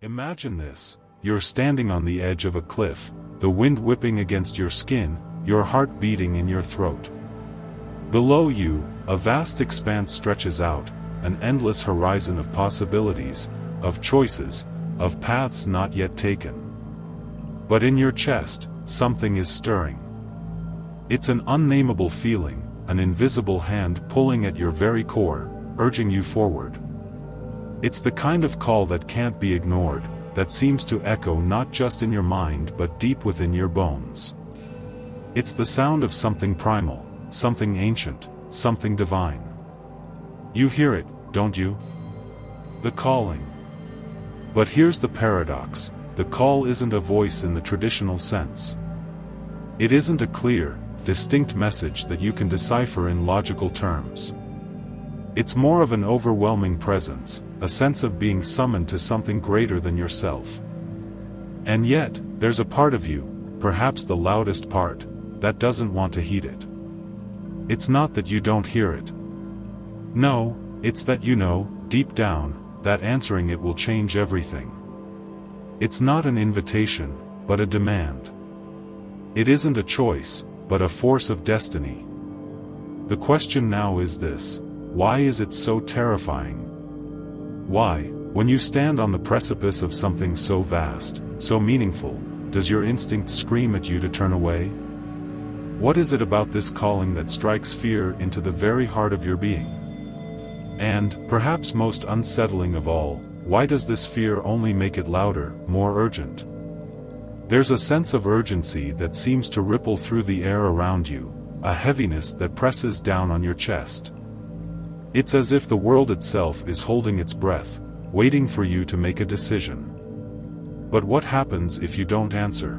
Imagine this: you're standing on the edge of a cliff, the wind whipping against your skin, your heart beating in your throat. Below you, a vast expanse stretches out, an endless horizon of possibilities, of choices, of paths not yet taken. But in your chest, something is stirring. It's an unnameable feeling, an invisible hand pulling at your very core, urging you forward. It's the kind of call that can't be ignored, that seems to echo not just in your mind but deep within your bones. It's the sound of something primal, something ancient, something divine. You hear it, don't you? The calling. But here's the paradox: the call isn't a voice in the traditional sense. It isn't a clear, distinct message that you can decipher in logical terms. It's more of an overwhelming presence, a sense of being summoned to something greater than yourself. And yet, there's a part of you, perhaps the loudest part, that doesn't want to heed it. It's not that you don't hear it. No, it's that you know, deep down, that answering it will change everything. It's not an invitation, but a demand. It isn't a choice, but a force of destiny. The question now is this: why is it so terrifying? Why, when you stand on the precipice of something so vast, so meaningful, does your instinct scream at you to turn away? What is it about this calling that strikes fear into the very heart of your being? And, perhaps most unsettling of all, why does this fear only make it louder, more urgent? There's a sense of urgency that seems to ripple through the air around you, a heaviness that presses down on your chest. It's as if the world itself is holding its breath, waiting for you to make a decision. But what happens if you don't answer?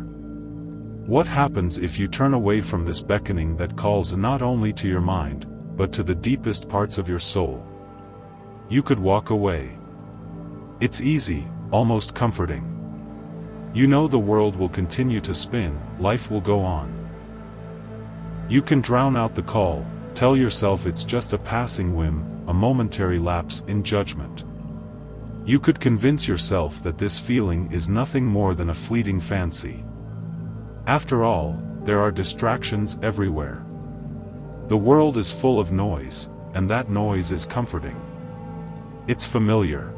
What happens if you turn away from this beckoning that calls not only to your mind, but to the deepest parts of your soul? You could walk away. It's easy, almost comforting. You know the world will continue to spin, life will go on. You can drown out the call, tell yourself it's just a passing whim, a momentary lapse in judgment. You could convince yourself that this feeling is nothing more than a fleeting fancy. After all, there are distractions everywhere. The world is full of noise, and that noise is comforting. It's familiar.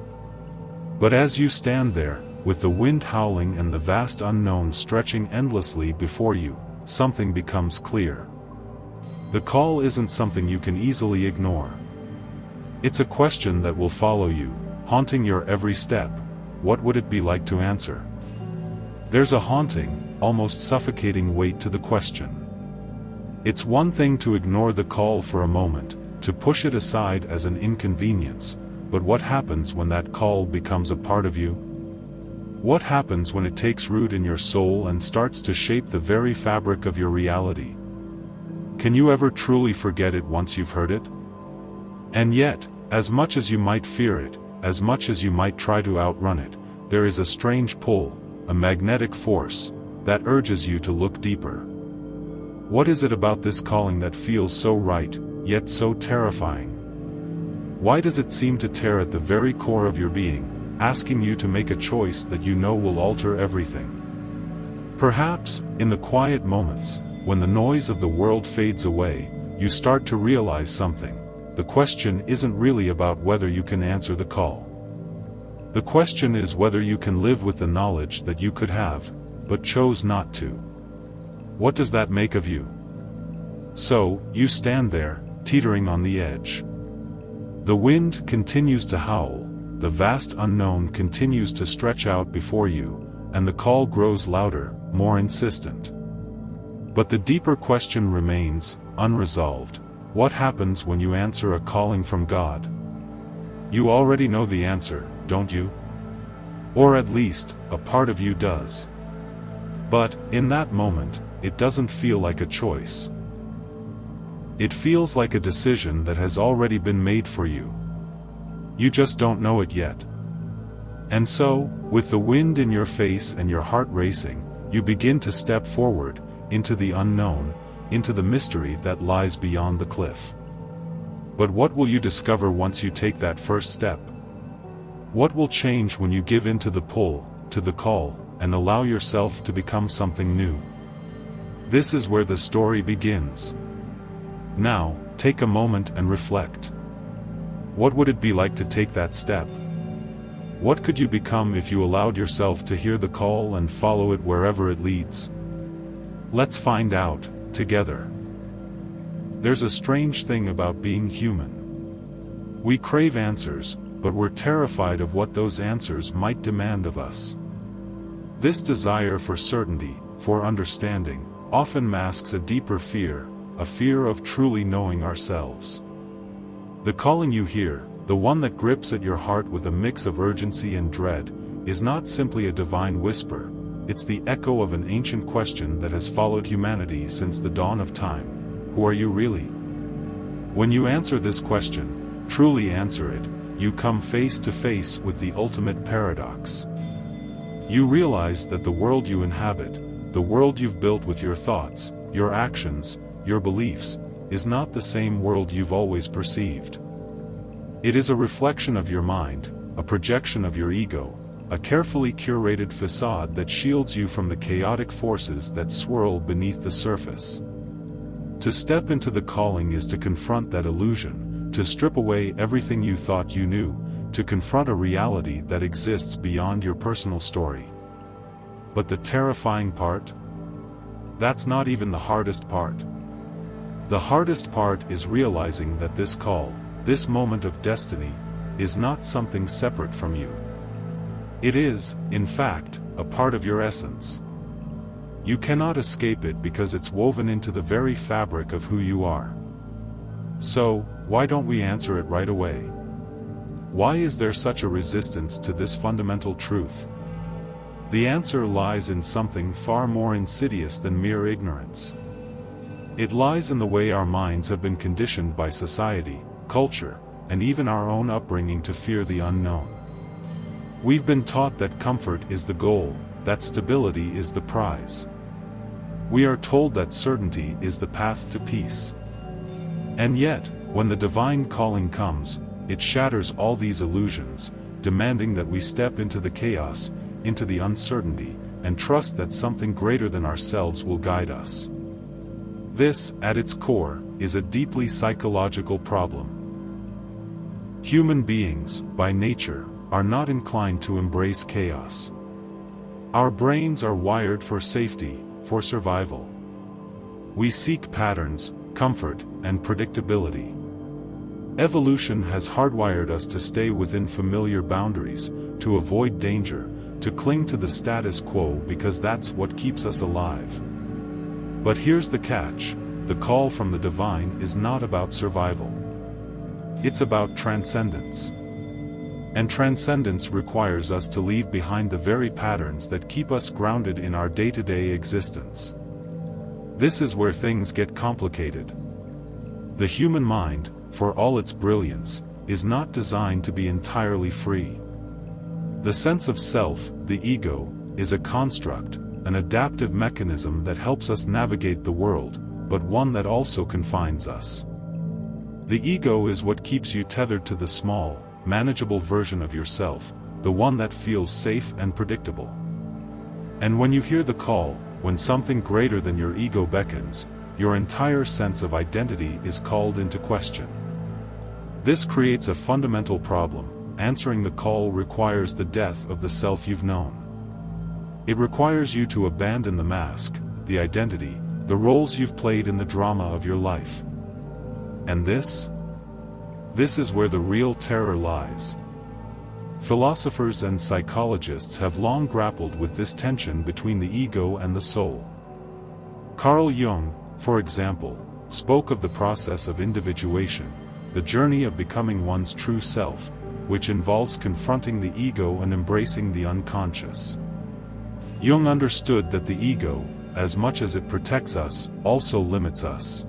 But as you stand there, with the wind howling and the vast unknown stretching endlessly before you, something becomes clear. The call isn't something you can easily ignore. It's a question that will follow you, haunting your every step. What would it be like to answer? There's a haunting, almost suffocating weight to the question. It's one thing to ignore the call for a moment, to push it aside as an inconvenience, but what happens when that call becomes a part of you? What happens when it takes root in your soul and starts to shape the very fabric of your reality? Can you ever truly forget it once you've heard it? And yet, as much as you might fear it, as much as you might try to outrun it, there is a strange pull, a magnetic force, that urges you to look deeper. What is it about this calling that feels so right, yet so terrifying? Why does it seem to tear at the very core of your being, asking you to make a choice that you know will alter everything? Perhaps, in the quiet moments, when the noise of the world fades away, you start to realize something. The question isn't really about whether you can answer the call. The question is whether you can live with the knowledge that you could have, but chose not to. What does that make of you? So, you stand there, teetering on the edge. The wind continues to howl, the vast unknown continues to stretch out before you, and the call grows louder, more insistent. But the deeper question remains, unresolved. What happens when you answer a calling from God? You already know the answer, don't you? Or at least, a part of you does. But, in that moment, it doesn't feel like a choice. It feels like a decision that has already been made for you. You just don't know it yet. And so, with the wind in your face and your heart racing, you begin to step forward, into the unknown, into the mystery that lies beyond the cliff. But what will you discover once you take that first step? What will change when you give in to the pull, to the call, and allow yourself to become something new? This is where the story begins. Now, take a moment and reflect. What would it be like to take that step? What could you become if you allowed yourself to hear the call and follow it wherever it leads? Let's find out, together. There's a strange thing about being human. We crave answers, but we're terrified of what those answers might demand of us. This desire for certainty, for understanding, often masks a deeper fear, a fear of truly knowing ourselves. The calling you hear, the one that grips at your heart with a mix of urgency and dread, is not simply a divine whisper, it's the echo of an ancient question that has followed humanity since the dawn of time. Who are you really? When you answer this question, truly answer it, you come face to face with the ultimate paradox. You realize that the world you inhabit, the world you've built with your thoughts, your actions, your beliefs, is not the same world you've always perceived. It is a reflection of your mind, a projection of your ego, a carefully curated facade that shields you from the chaotic forces that swirl beneath the surface. To step into the calling is to confront that illusion, to strip away everything you thought you knew, to confront a reality that exists beyond your personal story. But the terrifying part? That's not even the hardest part. The hardest part is realizing that this call, this moment of destiny, is not something separate from you. It is, in fact, a part of your essence. You cannot escape it because it's woven into the very fabric of who you are. So, why don't we answer it right away? Why is there such a resistance to this fundamental truth? The answer lies in something far more insidious than mere ignorance. It lies in the way our minds have been conditioned by society, culture, and even our own upbringing to fear the unknown. We've been taught that comfort is the goal, that stability is the prize. We are told that certainty is the path to peace. And yet, when the divine calling comes, it shatters all these illusions, demanding that we step into the chaos, into the uncertainty, and trust that something greater than ourselves will guide us. This, at its core, is a deeply psychological problem. Human beings, by nature, are not inclined to embrace chaos. Our brains are wired for safety, for survival. We seek patterns, comfort, and predictability. Evolution has hardwired us to stay within familiar boundaries, to avoid danger, to cling to the status quo because that's what keeps us alive. But here's the catch: the call from the divine is not about survival. It's about transcendence. And transcendence requires us to leave behind the very patterns that keep us grounded in our day-to-day existence. This is where things get complicated. The human mind, for all its brilliance, is not designed to be entirely free. The sense of self, the ego, is a construct, an adaptive mechanism that helps us navigate the world, but one that also confines us. The ego is what keeps you tethered to the small, manageable version of yourself, the one that feels safe and predictable. And when you hear the call, when something greater than your ego beckons, your entire sense of identity is called into question. This creates a fundamental problem. Answering the call requires the death of the self you've known. It requires you to abandon the mask, the identity, the roles you've played in the drama of your life. And this is where the real terror lies. Philosophers and psychologists have long grappled with this tension between the ego and the soul. Carl Jung, for example, spoke of the process of individuation, the journey of becoming one's true self, which involves confronting the ego and embracing the unconscious. Jung understood that the ego, as much as it protects us, also limits us.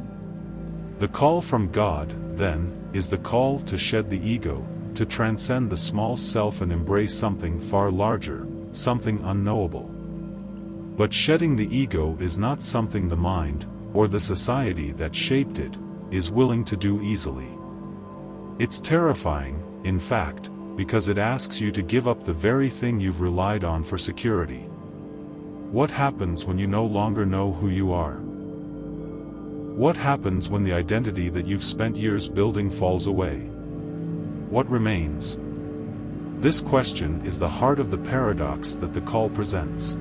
The call from God, then, is the call to shed the ego, to transcend the small self and embrace something far larger, something unknowable. But shedding the ego is not something the mind, or the society that shaped it, is willing to do easily. It's terrifying, in fact, because it asks you to give up the very thing you've relied on for security. What happens when you no longer know who you are? What happens when the identity that you've spent years building falls away? What remains? This question is the heart of the paradox that the call presents.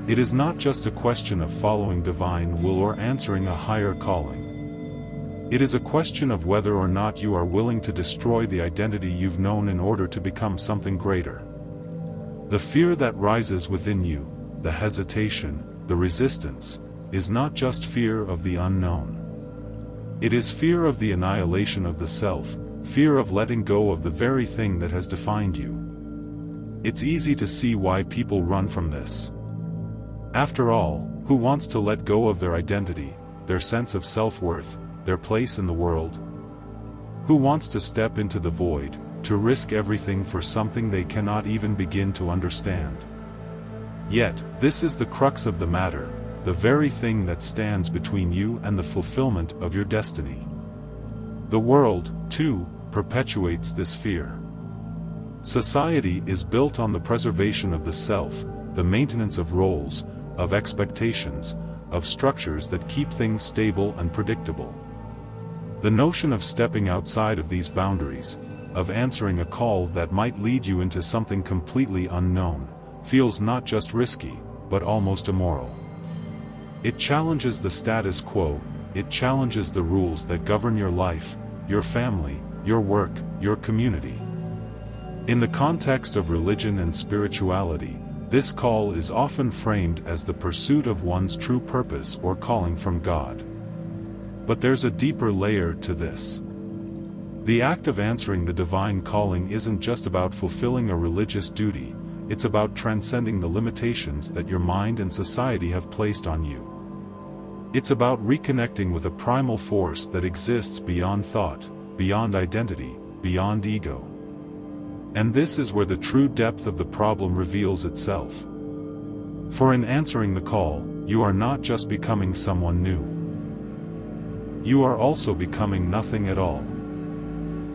It is not just a question of following divine will or answering a higher calling. It is a question of whether or not you are willing to destroy the identity you've known in order to become something greater. The fear that rises within you, the hesitation, the resistance, is not just fear of the unknown. It is fear of the annihilation of the self, fear of letting go of the very thing that has defined you. It's easy to see why people run from this. After all, who wants to let go of their identity, their sense of self-worth, their place in the world? Who wants to step into the void, to risk everything for something they cannot even begin to understand? Yet, this is the crux of the matter, the very thing that stands between you and the fulfillment of your destiny. The world, too, perpetuates this fear. Society is built on the preservation of the self, the maintenance of roles, of expectations, of structures that keep things stable and predictable. The notion of stepping outside of these boundaries, of answering a call that might lead you into something completely unknown, feels not just risky, but almost immoral. It challenges the status quo, it challenges the rules that govern your life, your family, your work, your community. In the context of religion and spirituality, this call is often framed as the pursuit of one's true purpose or calling from God. But there's a deeper layer to this. The act of answering the divine calling isn't just about fulfilling a religious duty, it's about transcending the limitations that your mind and society have placed on you. It's about reconnecting with a primal force that exists beyond thought, beyond identity, beyond ego. And this is where the true depth of the problem reveals itself. For in answering the call, you are not just becoming someone new. You are also becoming nothing at all.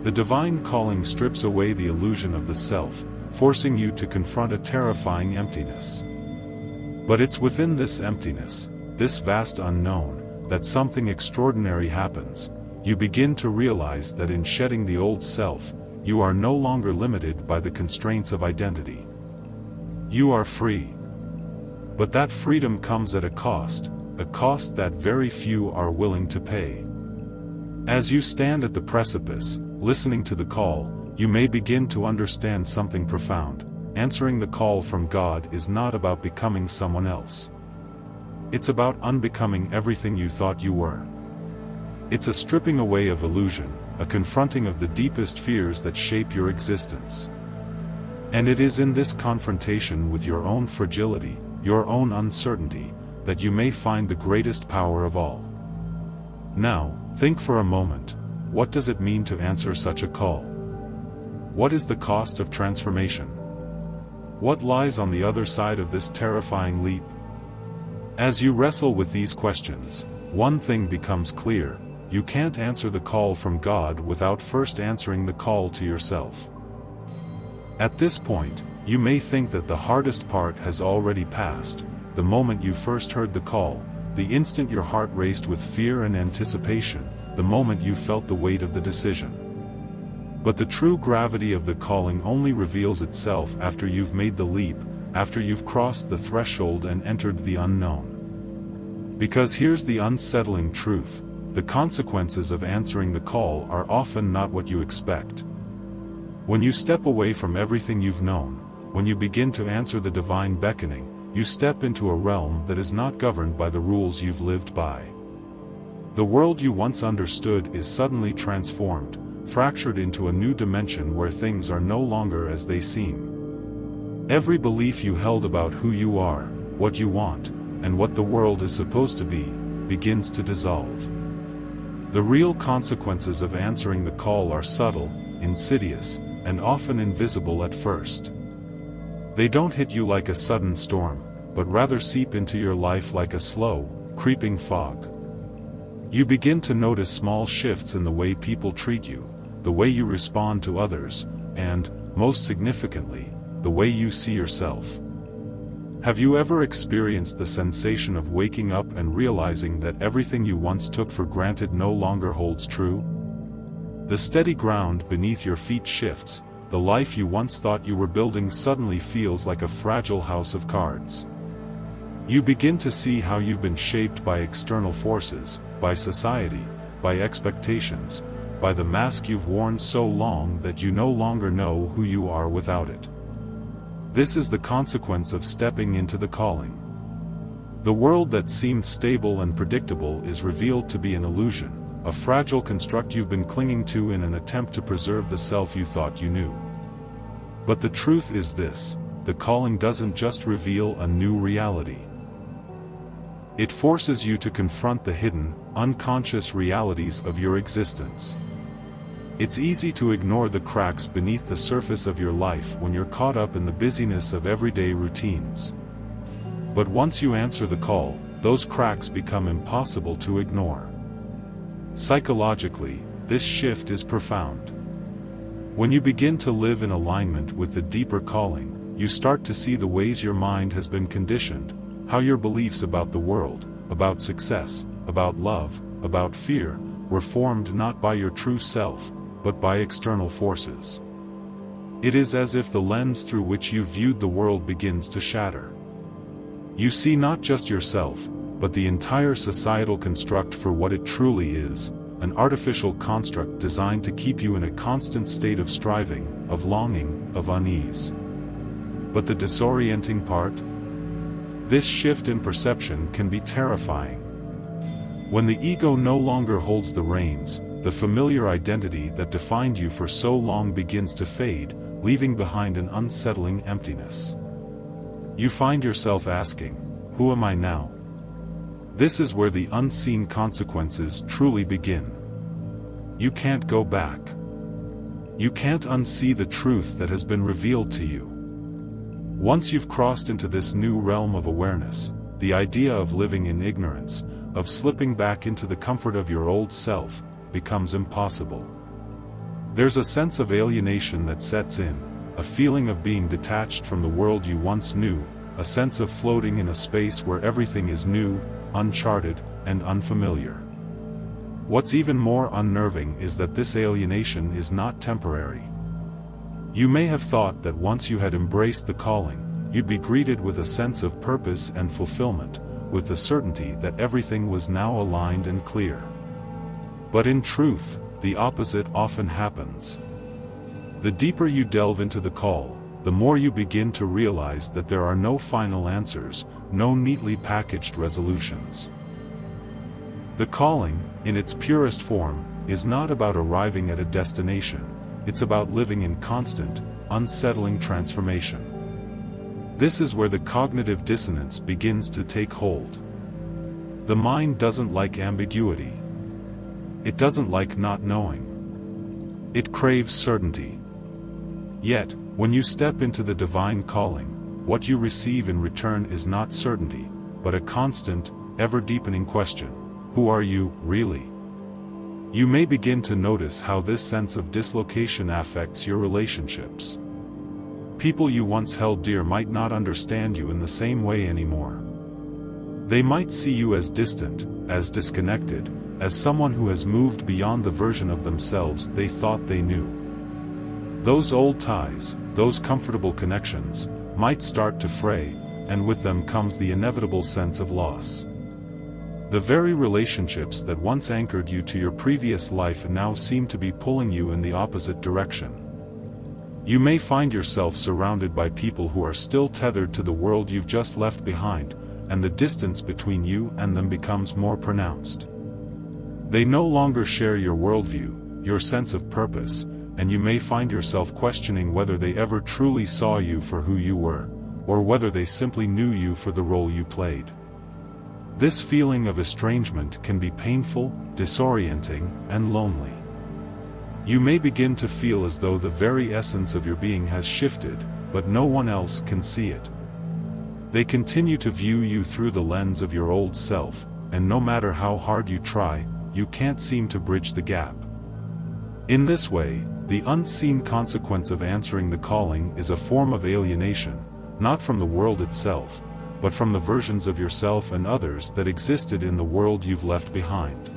The divine calling strips away the illusion of the self, forcing you to confront a terrifying emptiness. But it's within this emptiness, this vast unknown, that something extraordinary happens. You begin to realize that in shedding the old self, you are no longer limited by the constraints of identity. You are free. But that freedom comes at a cost that very few are willing to pay. As you stand at the precipice, listening to the call, you may begin to understand something profound. Answering the call from God is not about becoming someone else. It's about unbecoming everything you thought you were. It's a stripping away of illusion, a confronting of the deepest fears that shape your existence. And it is in this confrontation with your own fragility, your own uncertainty, that you may find the greatest power of all. Now, think for a moment, what does it mean to answer such a call? What is the cost of transformation? What lies on the other side of this terrifying leap? As you wrestle with these questions, one thing becomes clear: you can't answer the call from God without first answering the call to yourself. At this point, you may think that the hardest part has already passed, the moment you first heard the call, the instant your heart raced with fear and anticipation, the moment you felt the weight of the decision. But the true gravity of the calling only reveals itself after you've made the leap, after you've crossed the threshold and entered the unknown. Because here's the unsettling truth: the consequences of answering the call are often not what you expect. When you step away from everything you've known, when you begin to answer the divine beckoning, you step into a realm that is not governed by the rules you've lived by. The world you once understood is suddenly transformed, fractured into a new dimension where things are no longer as they seem. Every belief you held about who you are, what you want, and what the world is supposed to be, begins to dissolve. The real consequences of answering the call are subtle, insidious, and often invisible at first. They don't hit you like a sudden storm, but rather seep into your life like a slow, creeping fog. You begin to notice small shifts in the way people treat you, the way you respond to others, and, most significantly, the way you see yourself. Have you ever experienced the sensation of waking up and realizing that everything you once took for granted no longer holds true? The steady ground beneath your feet shifts, the life you once thought you were building suddenly feels like a fragile house of cards. You begin to see how you've been shaped by external forces, by society, by expectations, by the mask you've worn so long that you no longer know who you are without it. This is the consequence of stepping into the calling. The world that seemed stable and predictable is revealed to be an illusion, a fragile construct you've been clinging to in an attempt to preserve the self you thought you knew. But the truth is this: the calling doesn't just reveal a new reality. It forces you to confront the hidden, unconscious realities of your existence. It's easy to ignore the cracks beneath the surface of your life when you're caught up in the busyness of everyday routines. But once you answer the call, those cracks become impossible to ignore. Psychologically, this shift is profound. When you begin to live in alignment with the deeper calling, you start to see the ways your mind has been conditioned, how your beliefs about the world, about success, about love, about fear, were formed not by your true self, but by external forces. It is as if the lens through which you viewed the world begins to shatter. You see not just yourself, but the entire societal construct for what it truly is, an artificial construct designed to keep you in a constant state of striving, of longing, of unease. But the disorienting part? This shift in perception can be terrifying. When the ego no longer holds the reins, the familiar identity that defined you for so long begins to fade, leaving behind an unsettling emptiness. You find yourself asking, "Who am I now?" This is where the unseen consequences truly begin. You can't go back. You can't unsee the truth that has been revealed to you. Once you've crossed into this new realm of awareness, the idea of living in ignorance, of slipping back into the comfort of your old self, becomes impossible. There's a sense of alienation that sets in, a feeling of being detached from the world you once knew, a sense of floating in a space where everything is new, uncharted, and unfamiliar. What's even more unnerving is that this alienation is not temporary. You may have thought that once you had embraced the calling, you'd be greeted with a sense of purpose and fulfillment, with the certainty that everything was now aligned and clear. But in truth, the opposite often happens. The deeper you delve into the call, the more you begin to realize that there are no final answers, no neatly packaged resolutions. The calling, in its purest form, is not about arriving at a destination, it's about living in constant, unsettling transformation. This is where the cognitive dissonance begins to take hold. The mind doesn't like ambiguity. It doesn't like not knowing. It craves certainty. Yet, when you step into the divine calling, what you receive in return is not certainty, but a constant, ever-deepening question: who are you, really? You may begin to notice how this sense of dislocation affects your relationships. People you once held dear might not understand you in the same way anymore. They might see you as distant, as disconnected, as someone who has moved beyond the version of themselves they thought they knew. Those old ties, those comfortable connections, might start to fray, and with them comes the inevitable sense of loss. The very relationships that once anchored you to your previous life now seem to be pulling you in the opposite direction. You may find yourself surrounded by people who are still tethered to the world you've just left behind, and the distance between you and them becomes more pronounced. They no longer share your worldview, your sense of purpose, and you may find yourself questioning whether they ever truly saw you for who you were, or whether they simply knew you for the role you played. This feeling of estrangement can be painful, disorienting, and lonely. You may begin to feel as though the very essence of your being has shifted, but no one else can see it. They continue to view you through the lens of your old self, and no matter how hard you try, you can't seem to bridge the gap. In this way, the unseen consequence of answering the calling is a form of alienation, not from the world itself, but from the versions of yourself and others that existed in the world you've left behind.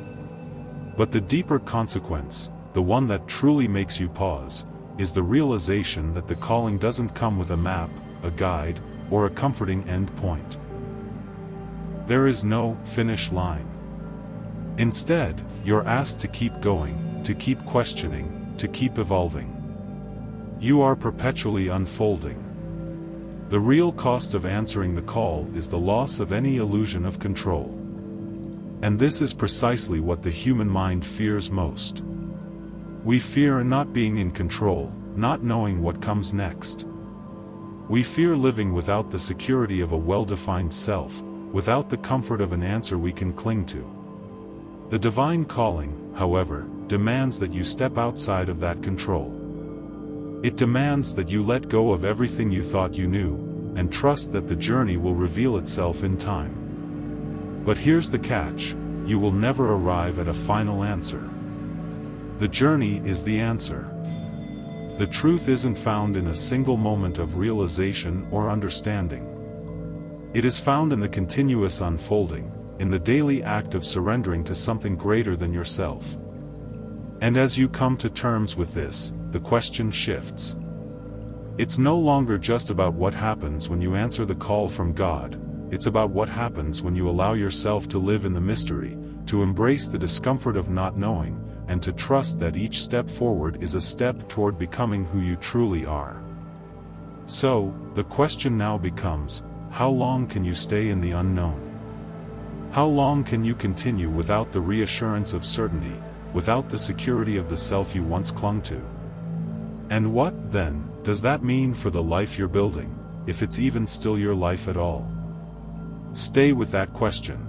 But the deeper consequence, the one that truly makes you pause, is the realization that the calling doesn't come with a map, a guide, or a comforting end point. There is no finish line. Instead, you're asked to keep going, to keep questioning, to keep evolving. You are perpetually unfolding. The real cost of answering the call is the loss of any illusion of control. And this is precisely what the human mind fears most. We fear not being in control, not knowing what comes next. We fear living without the security of a well-defined self, without the comfort of an answer we can cling to. The divine calling, however, demands that you step outside of that control. It demands that you let go of everything you thought you knew, and trust that the journey will reveal itself in time. But here's the catch: you will never arrive at a final answer. The journey is the answer. The truth isn't found in a single moment of realization or understanding. It is found in the continuous unfolding, in the daily act of surrendering to something greater than yourself. And as you come to terms with this, the question shifts. It's no longer just about what happens when you answer the call from God, it's about what happens when you allow yourself to live in the mystery, to embrace the discomfort of not knowing, and to trust that each step forward is a step toward becoming who you truly are. So, the question now becomes, how long can you stay in the unknown? How long can you continue without the reassurance of certainty, without the security of the self you once clung to? And what, then, does that mean for the life you're building, if it's even still your life at all? Stay with that question.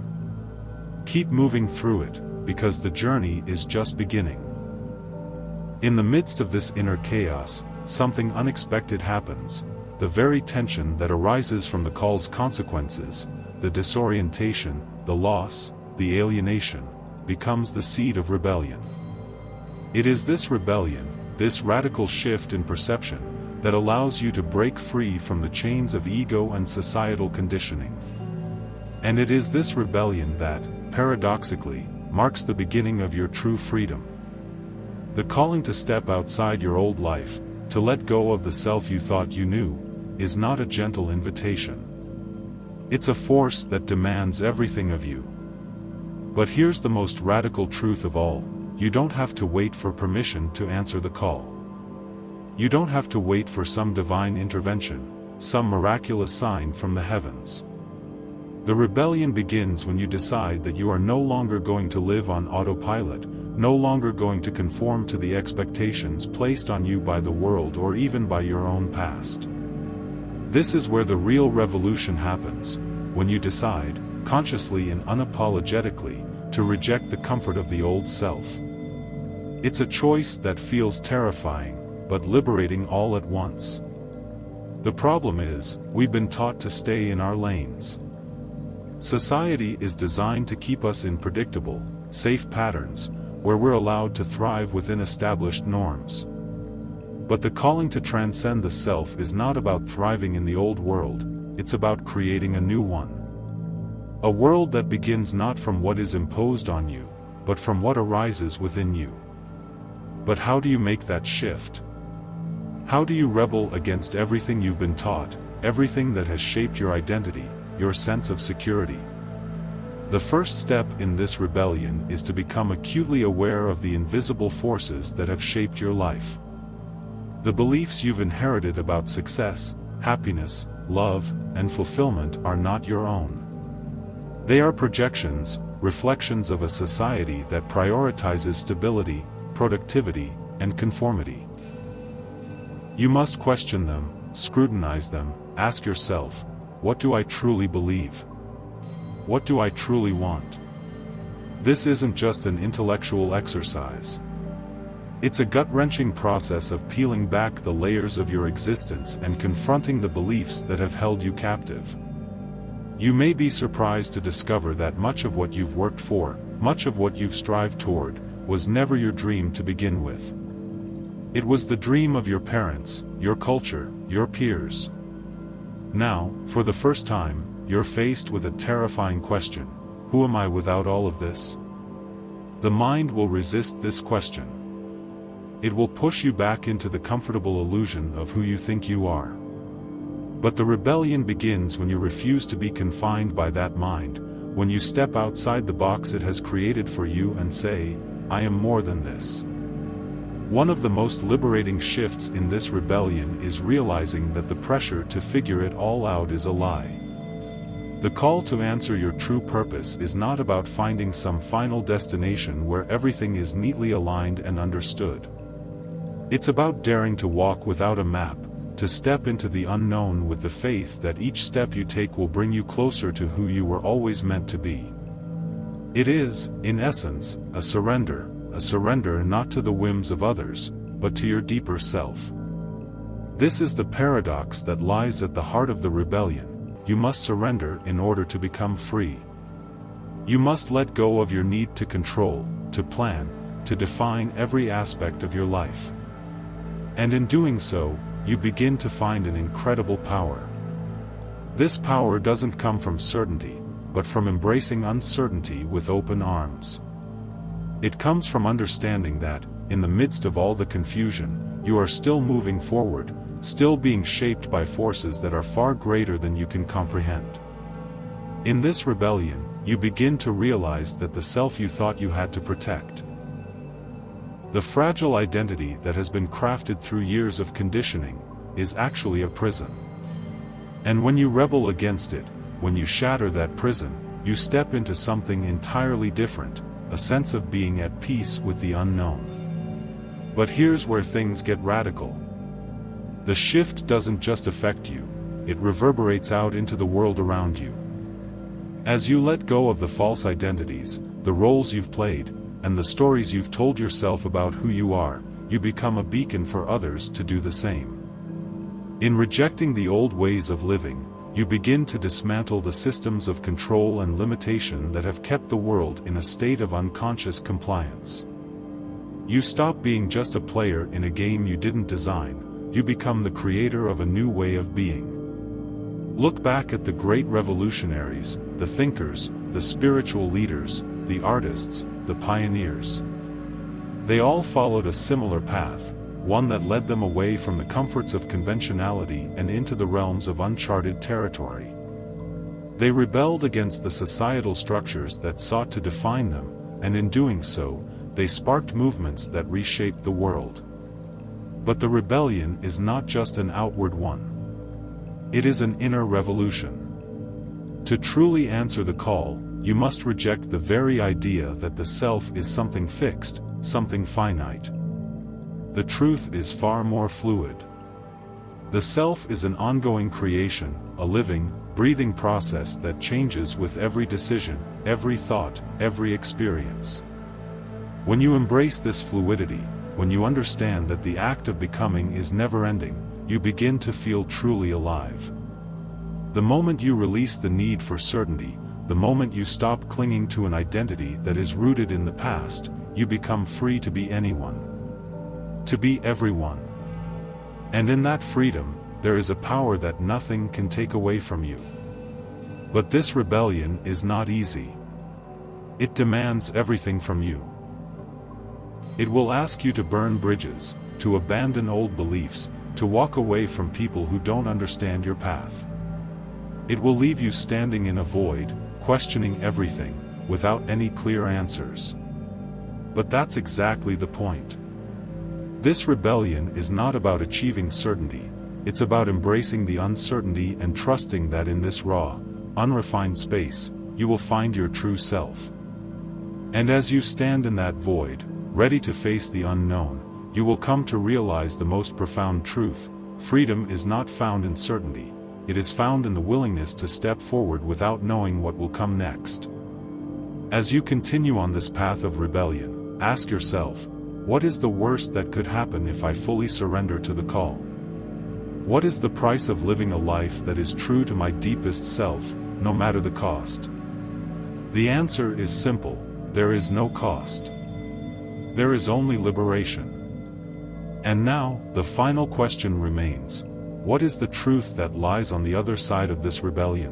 Keep moving through it, because the journey is just beginning. In the midst of this inner chaos, something unexpected happens. The very tension that arises from the call's consequences, the disorientation, the loss, the alienation, becomes the seed of rebellion. It is this rebellion, this radical shift in perception, that allows you to break free from the chains of ego and societal conditioning. And it is this rebellion that, paradoxically, marks the beginning of your true freedom. The calling to step outside your old life, to let go of the self you thought you knew, is not a gentle invitation. It's a force that demands everything of you. But here's the most radical truth of all: you don't have to wait for permission to answer the call. You don't have to wait for some divine intervention, some miraculous sign from the heavens. The rebellion begins when you decide that you are no longer going to live on autopilot, no longer going to conform to the expectations placed on you by the world or even by your own past. This is where the real revolution happens, when you decide, consciously and unapologetically, to reject the comfort of the old self. It's a choice that feels terrifying, but liberating all at once. The problem is, we've been taught to stay in our lanes. Society is designed to keep us in predictable, safe patterns, where we're allowed to thrive within established norms. But the calling to transcend the self is not about thriving in the old world, it's about creating a new one. A world that begins not from what is imposed on you, but from what arises within you. But how do you make that shift? How do you rebel against everything you've been taught, everything that has shaped your identity, your sense of security? The first step in this rebellion is to become acutely aware of the invisible forces that have shaped your life. The beliefs you've inherited about success, happiness, love, and fulfillment are not your own. They are projections, reflections of a society that prioritizes stability, productivity, and conformity. You must question them, scrutinize them, ask yourself, what do I truly believe? What do I truly want? This isn't just an intellectual exercise. It's a gut-wrenching process of peeling back the layers of your existence and confronting the beliefs that have held you captive. You may be surprised to discover that much of what you've worked for, much of what you've strived toward, was never your dream to begin with. It was the dream of your parents, your culture, your peers. Now, for the first time, you're faced with a terrifying question: who am I without all of this? The mind will resist this question. It will push you back into the comfortable illusion of who you think you are. But the rebellion begins when you refuse to be confined by that mind, when you step outside the box it has created for you and say, I am more than this. One of the most liberating shifts in this rebellion is realizing that the pressure to figure it all out is a lie. The call to answer your true purpose is not about finding some final destination where everything is neatly aligned and understood. It's about daring to walk without a map, to step into the unknown with the faith that each step you take will bring you closer to who you were always meant to be. It is, in essence, a surrender not to the whims of others, but to your deeper self. This is the paradox that lies at the heart of the rebellion. You must surrender in order to become free. You must let go of your need to control, to plan, to define every aspect of your life. And in doing so, you begin to find an incredible power. This power doesn't come from certainty, but from embracing uncertainty with open arms. It comes from understanding that, in the midst of all the confusion, you are still moving forward, still being shaped by forces that are far greater than you can comprehend. In this rebellion, you begin to realize that the self you thought you had to protect, the fragile identity that has been crafted through years of conditioning, is actually a prison. And when you rebel against it, when you shatter that prison, you step into something entirely different, a sense of being at peace with the unknown. But here's where things get radical. The shift doesn't just affect you, it reverberates out into the world around you. As you let go of the false identities, the roles you've played, and the stories you've told yourself about who you are, you become a beacon for others to do the same. In rejecting the old ways of living, you begin to dismantle the systems of control and limitation that have kept the world in a state of unconscious compliance. You stop being just a player in a game you didn't design, you become the creator of a new way of being. Look back at the great revolutionaries, the thinkers, the spiritual leaders, the artists, the pioneers. They all followed a similar path, one that led them away from the comforts of conventionality and into the realms of uncharted territory. They rebelled against the societal structures that sought to define them, and in doing so, they sparked movements that reshaped the world. But the rebellion is not just an outward one. It is an inner revolution. To truly answer the call, you must reject the very idea that the self is something fixed, something finite. The truth is far more fluid. The self is an ongoing creation, a living, breathing process that changes with every decision, every thought, every experience. When you embrace this fluidity, when you understand that the act of becoming is never-ending, you begin to feel truly alive. The moment you release the need for certainty, the moment you stop clinging to an identity that is rooted in the past, you become free to be anyone. To be everyone. And in that freedom, there is a power that nothing can take away from you. But this rebellion is not easy. It demands everything from you. It will ask you to burn bridges, to abandon old beliefs, to walk away from people who don't understand your path. It will leave you standing in a void, questioning everything, without any clear answers. But that's exactly the point. This rebellion is not about achieving certainty, it's about embracing the uncertainty and trusting that in this raw, unrefined space, you will find your true self. And as you stand in that void, ready to face the unknown, you will come to realize the most profound truth: freedom is not found in certainty, it is found in the willingness to step forward without knowing what will come next. As you continue on this path of rebellion, ask yourself, what is the worst that could happen if I fully surrender to the call? What is the price of living a life that is true to my deepest self, no matter the cost? The answer is simple: there is no cost. There is only liberation. And now, the final question remains. What is the truth that lies on the other side of this rebellion?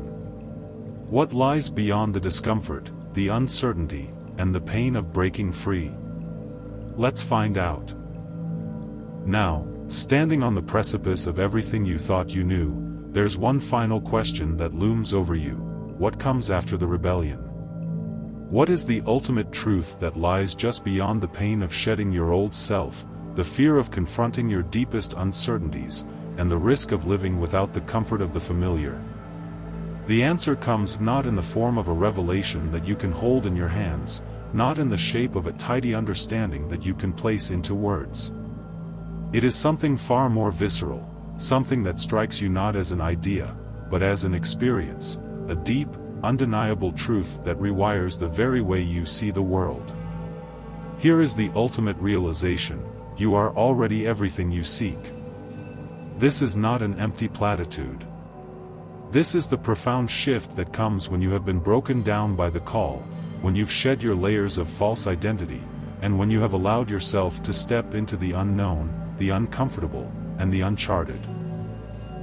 What lies beyond the discomfort, the uncertainty, and the pain of breaking free? Let's find out. Now, standing on the precipice of everything you thought you knew, there's one final question that looms over you. What comes after the rebellion? What is the ultimate truth that lies just beyond the pain of shedding your old self, the fear of confronting your deepest uncertainties, and the risk of living without the comfort of the familiar? The answer comes not in the form of a revelation that you can hold in your hands, not in the shape of a tidy understanding that you can place into words. It is something far more visceral, something that strikes you not as an idea, but as an experience, a deep, undeniable truth that rewires the very way you see the world. Here is the ultimate realization: you are already everything you seek. This is not an empty platitude. This is the profound shift that comes when you have been broken down by the call, when you've shed your layers of false identity, and when you have allowed yourself to step into the unknown, the uncomfortable, and the uncharted.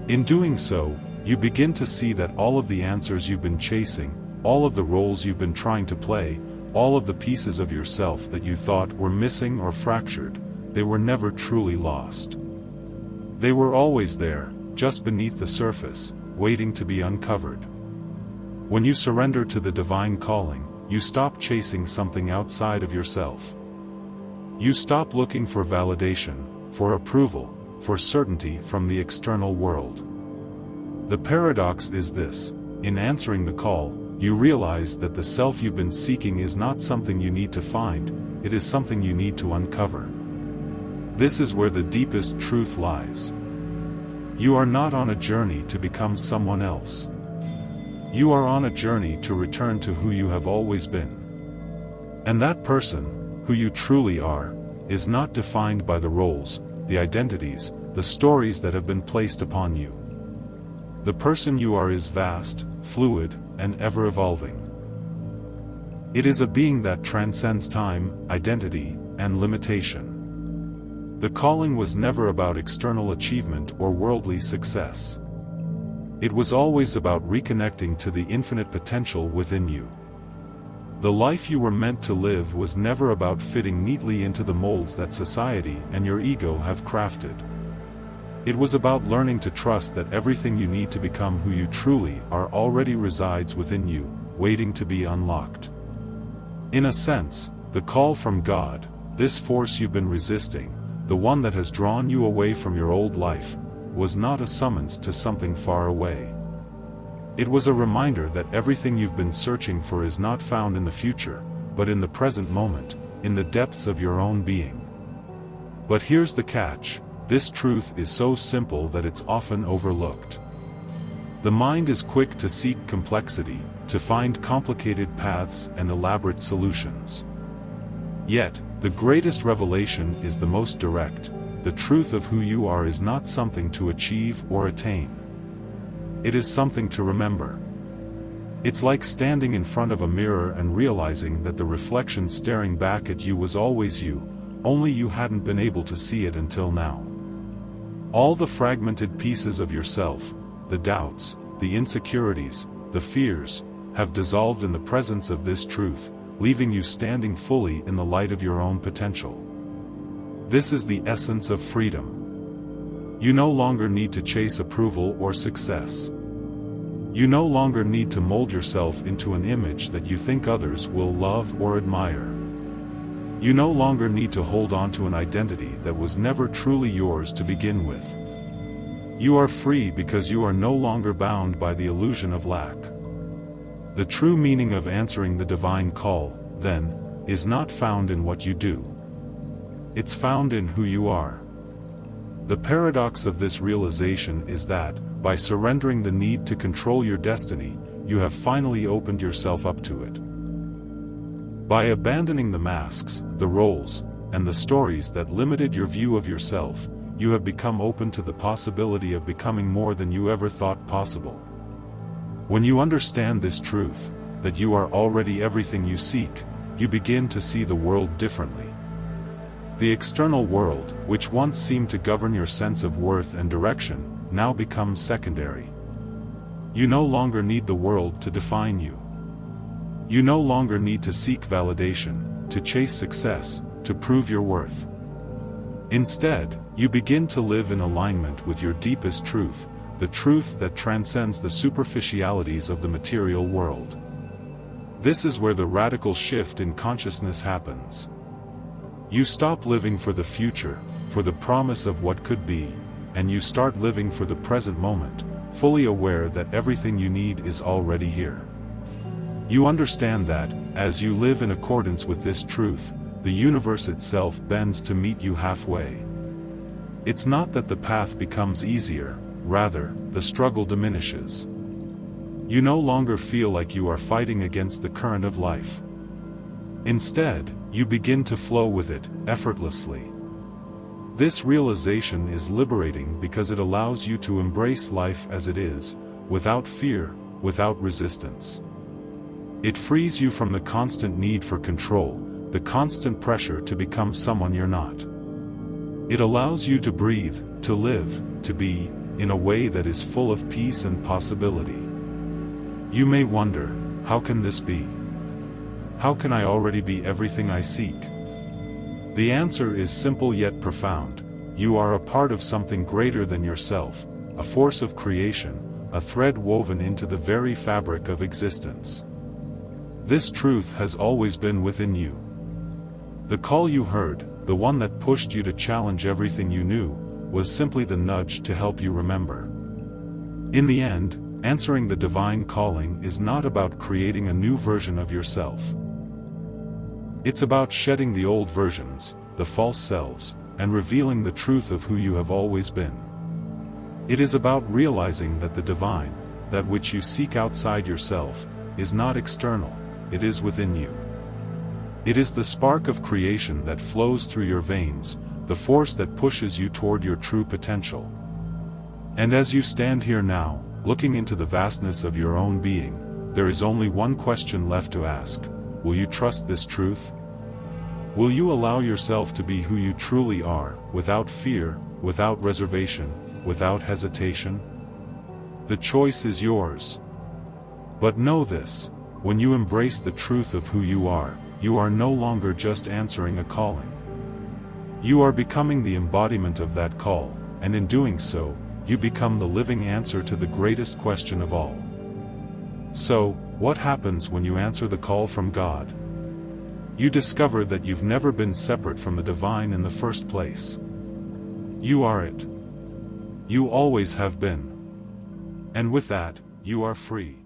In doing so, you begin to see that all of the answers you've been chasing, all of the roles you've been trying to play, all of the pieces of yourself that you thought were missing or fractured, they were never truly lost. They were always there, just beneath the surface, waiting to be uncovered. When you surrender to the divine calling, you stop chasing something outside of yourself. You stop looking for validation, for approval, for certainty from the external world. The paradox is this: in answering the call, you realize that the self you've been seeking is not something you need to find, it is something you need to uncover. This is where the deepest truth lies. You are not on a journey to become someone else. You are on a journey to return to who you have always been. And that person, who you truly are, is not defined by the roles, the identities, the stories that have been placed upon you. The person you are is vast, fluid, and ever-evolving. It is a being that transcends time, identity, and limitation. The calling was never about external achievement or worldly success. It was always about reconnecting to the infinite potential within you. The life you were meant to live was never about fitting neatly into the molds that society and your ego have crafted. It was about learning to trust that everything you need to become who you truly are already resides within you, waiting to be unlocked. In a sense, the call from God, this force you've been resisting, the one that has drawn you away from your old life, was not a summons to something far away. It was a reminder that everything you've been searching for is not found in the future, but in the present moment, in the depths of your own being. But here's the catch: this truth is so simple that it's often overlooked. The mind is quick to seek complexity, to find complicated paths and elaborate solutions. Yet, the greatest revelation is the most direct. The truth of who you are is not something to achieve or attain. It is something to remember. It's like standing in front of a mirror and realizing that the reflection staring back at you was always you, only you hadn't been able to see it until now. All the fragmented pieces of yourself, the doubts, the insecurities, the fears, have dissolved in the presence of this truth, leaving you standing fully in the light of your own potential. This is the essence of freedom. You no longer need to chase approval or success. You no longer need to mold yourself into an image that you think others will love or admire. You no longer need to hold on to an identity that was never truly yours to begin with. You are free because you are no longer bound by the illusion of lack. The true meaning of answering the divine call, then, is not found in what you do. It's found in who you are. The paradox of this realization is that, by surrendering the need to control your destiny, you have finally opened yourself up to it. By abandoning the masks, the roles, and the stories that limited your view of yourself, you have become open to the possibility of becoming more than you ever thought possible. When you understand this truth, that you are already everything you seek, you begin to see the world differently. The external world, which once seemed to govern your sense of worth and direction, now becomes secondary. You no longer need the world to define you. You no longer need to seek validation, to chase success, to prove your worth. Instead, you begin to live in alignment with your deepest truth, the truth that transcends the superficialities of the material world. This is where the radical shift in consciousness happens. You stop living for the future, for the promise of what could be, and you start living for the present moment, fully aware that everything you need is already here. You understand that, as you live in accordance with this truth, the universe itself bends to meet you halfway. It's not that the path becomes easier, rather, the struggle diminishes. You no longer feel like you are fighting against the current of life. Instead, you begin to flow with it, effortlessly. This realization is liberating because it allows you to embrace life as it is, without fear, without resistance. It frees you from the constant need for control, the constant pressure to become someone you're not. It allows you to breathe, to live, to be, in a way that is full of peace and possibility. You may wonder, how can this be? How can I already be everything I seek? The answer is simple yet profound. You are a part of something greater than yourself, a force of creation, a thread woven into the very fabric of existence. This truth has always been within you. The call you heard, the one that pushed you to challenge everything you knew, was simply the nudge to help you remember. In the end, answering the divine calling is not about creating a new version of yourself. It's about shedding the old versions, the false selves, and revealing the truth of who you have always been. It is about realizing that the divine, that which you seek outside yourself, is not external, it is within you. It is the spark of creation that flows through your veins, the force that pushes you toward your true potential. And as you stand here now, looking into the vastness of your own being, there is only one question left to ask. Will you trust this truth? Will you allow yourself to be who you truly are, without fear, without reservation, without hesitation? The choice is yours. But know this, when you embrace the truth of who you are no longer just answering a calling. You are becoming the embodiment of that call, and in doing so, you become the living answer to the greatest question of all. So, what happens when you answer the call from God? You discover that you've never been separate from the divine in the first place. You are it. You always have been. And with that, you are free.